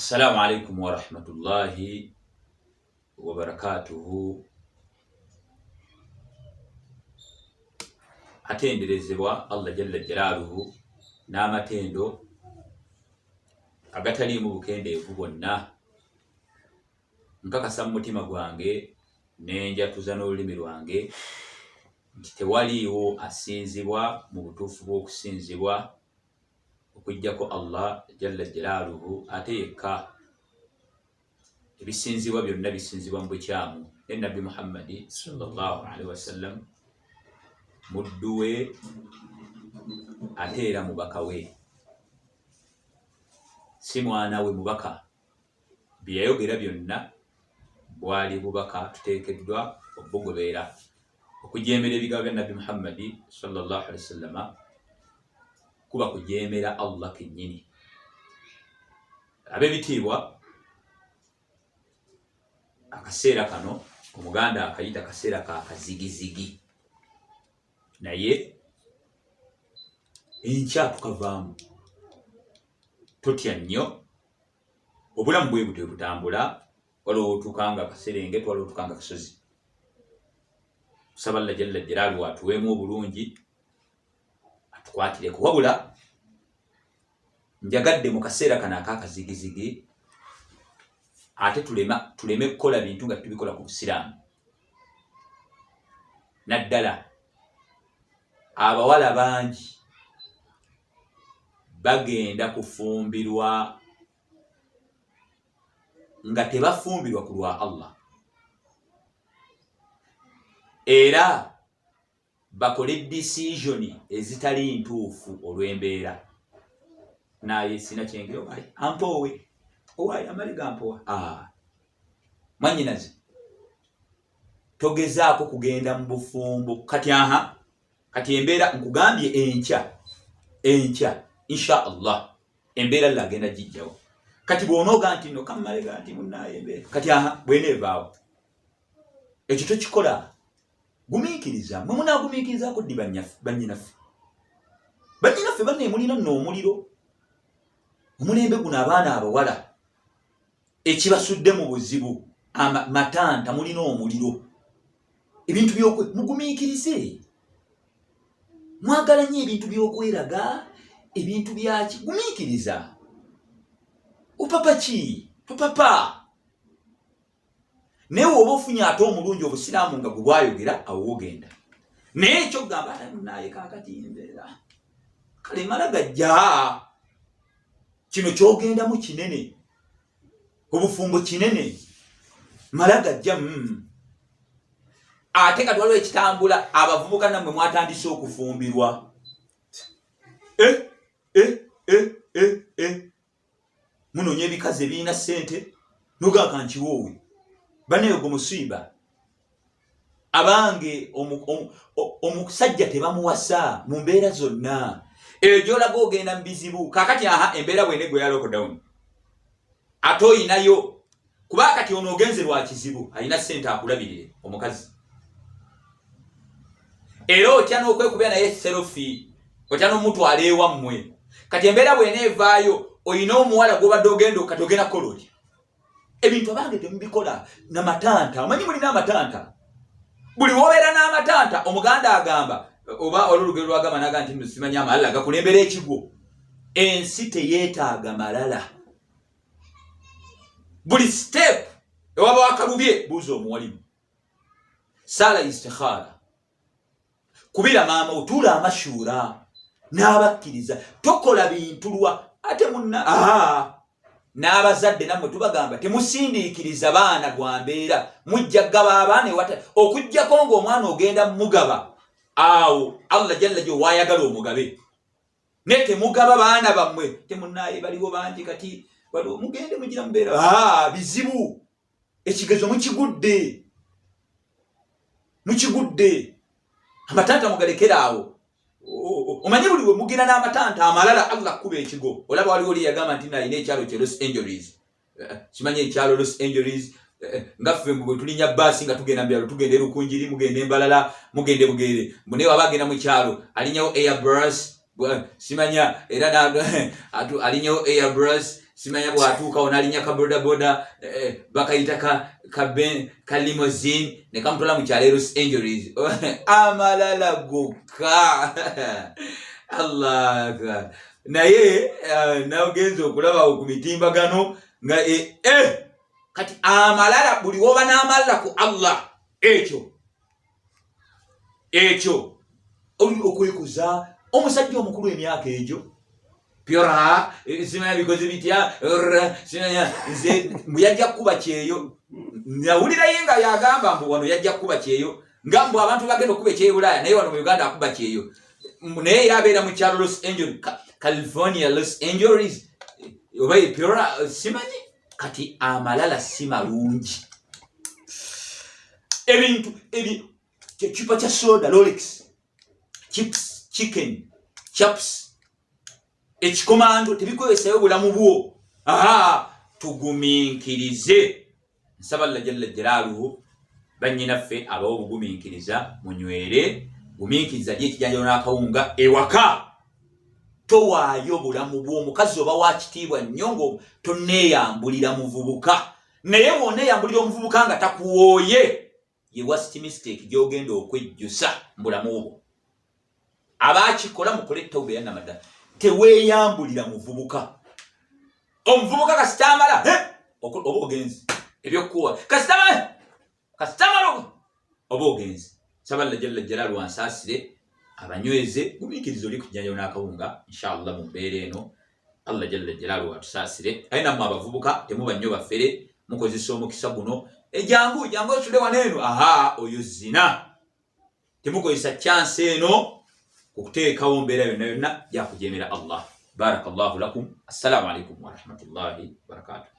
Assalamu alaikum wa rahmatullahi wa barakatuhu. Atenderezebwa Allah jalla jalaluhu n'amatendo agataliimu bukendeevu bwonna. Nkakasa mu mutima gwange n'enjatuza n'olulimi lwange nti tewaliiwo asinzibwa mu butuufu bw'okusinzibwa okujjako Allah jalla jalaluhu ate yekka. Ebisinzibwa byonna bisinzibwa mu bukyamu ne Nabbi Muhammadi sallallahu alaihi wasallam muddu we ate era mubaka we, si mwana we mubaka. Bye yayogera byonna bwali bubaka. Tuteekeddwa obugoberera okujeemera ebigambo bya Nabbi Muhammadi sallallahu alaihi wasallam kuba kujeemera Allah kennyini. Ab'ebitiibwa, akaseera kano Omuganda akayita kaseera ka kazigizigi, naye enkya tukavaamu. Totya nnyo, obulamu bwe butyo butambula. Waliwo otukanga akaserengeto, waliwo otukanga akasozi. Tusaba Allah jalla jalaluhu atuweemu obulungi, atukwatireko. Wabula njagadde mu kaseera kano akakazigizigi ate tuleme kukola bintu nga tubikola ku Busiraamu. Naddala abawala bangi bagenda kufumbirwa nga tebafumbirwa ku lwa Allah, era bakole decision ezitali ntuufu olw'embeera. Naye sina kyengero wayi ampowe owayi amaliga ampowa. Mwanyinazi togezaako kugenda mu bufumbo kati embeera nkugambye enkya insha Allah embeera lagenda jijjawo. Kati bw'onooga nti no kammalega nti munnaye embeera kati bweneevaawo ekyo tokikola. Gumiikiriza, mwe munaagumiikirizaako ddi bannyinaffe banne mulina nno omuliro. Omulembe guno abaana abawala ekibasudde mu buzibu matanta, mulina omuliro. Ebintu mugumiikirize, mwagala nnyo ebintu by'okweraga, ebintu byaki gumiikiriza. Opapa ki? Topapa. Naye oba ofunye ate omulungi Obusiraamu nga gwe bwayogera awo ogenda. Naye ekyo kugamba naye kaakati embeera kale mala gajja. Kino kyogendamu kinene, obufumbo kinene, mala gajja. Ate kati waliwo ekitambula, abavubuka nammwe mwatandise okufumbirwa. Munoonya ebikazi ebirina ssente nogaka nkiwoowe. Banneyo gwe musiiba. Abange omusajja tebamuwasa mu mbeera zonna. Eyo gy'olaga ogenda mu bizibu. Kaakati embeera bwene gwe ya lockdown ate oyinayo, kuba kati ono ogenze lwa kizibu, alina ssente akulabirire omukazi. Era otya n'okwekubya naye serofi, otya n'omutwala ewammwe. Kati embeera bwene evaayo, oyina omuwala gw'obadde ogenda okatogena kololi. Ebintu abange temubikola n'amatanta. Omanyi mulina amatanta. Buli wobeera n'amatanta, Omuganda agamba oba olugero lwagamba naga nti nsimanya amalala gakulembera ekigwo. Ensi teyeetaaga malala. Buli step ewaba wakalubye buuza omuwalimu. Sala istikhara. Kubira maama otuula amashuura n'abakkiriza. Tokola bintu lwa ate munna. N'abazadde nammwe tubagamba temusindiikiriza baana gwa mbeera. Mujja gaba abaana okujjako ng'omwana ogenda mugaba. Awo Allah jalla jo wayagala omugabe. Ne temugaba baana bammwe temunnaye baliwo bangi kati waliwo mugende mugira mbeera. Bizibu. Ekigezo mukigudde. Amatanta mugalekera awo. Omanyi buli we mugenda n'amatanta amalala Allah kuba ekigo. Olaba waliwo oli yagamba nti nalina ekyalo kye Los Angeles. Simanyi ekyalo Los Angeles. Ngaffe bwe tulinya bbaasi nga tugenda mbyalo, tugenda e Rukunjiri, mugenda Embalala, mugenda e Bugere. Naye waba agenda mu kyalo alinyawo Airbus, simanya era alinyawo Airbus, simanya bwatuuka onalinya ka boda boda bakayita ka limousine ne kamutwala mu kyalo Los Angeles amalala gokka Allah akbar naye nagenza okulaba ku mitimbagano nga kati amalala buli woba n'amalala ku Allah ekyo oli okwekuza omusajja omukulu emyaka egyo pyora simanya bikozi bitya simanya nze mbu yajja kuba kyeyo nawulira yenga yagamba mbu wano yajja kuba kyeyo nga mbu abantu bagenda okuba ekyeyo Bulaya naye wano mu Uganda akuba kyeyo naye yabeera mu kyalo Los Angeles California Los Angeles oba pyora simanyi kati amalala si malungi ebintu ekicupa kya soda Rolex chips chicken chaps ekikomando tebikwesayo bulamu bwo tugumiikirize nsaba Allah jalla jalaaluhu bannyinaffe ab'obugumiikiriza munywere gumiikiriza lye ekijanjalo n'akawunga ewaka towaayo bulamu bw'omukazi oba wakitiibwa nnyo ngo tonneeyambulira muvubuka naye bw'onneeyambulira omuvubuka nga takuwooye ye worst mistake gy'ogenda okwejjusa mu bulamu bwo abaakikola mukole ettawuba ya Namadala teweeyambulira muvubuka omuvubuka kasitamala oba ogenzi ebyokuwa kasitamala oba ogenzi saba Allah jalla jalaaluhu ansaasire abanyweze gumiikirizo oli ku kijanjalo n'akawunga inshallah mu mbeera eno Allah jalla jalaaluhu atusaasire aye nammwe abavubuka temuba nnyo baffere mukozesa omukisa guno jangu osule wano eno oyo zina temukozesa chance eno okuteekawo mbeera yonna yonna yakujemera Allah barakallahu lakum assalamu alaikum wa rahmatullahi wa barakatuh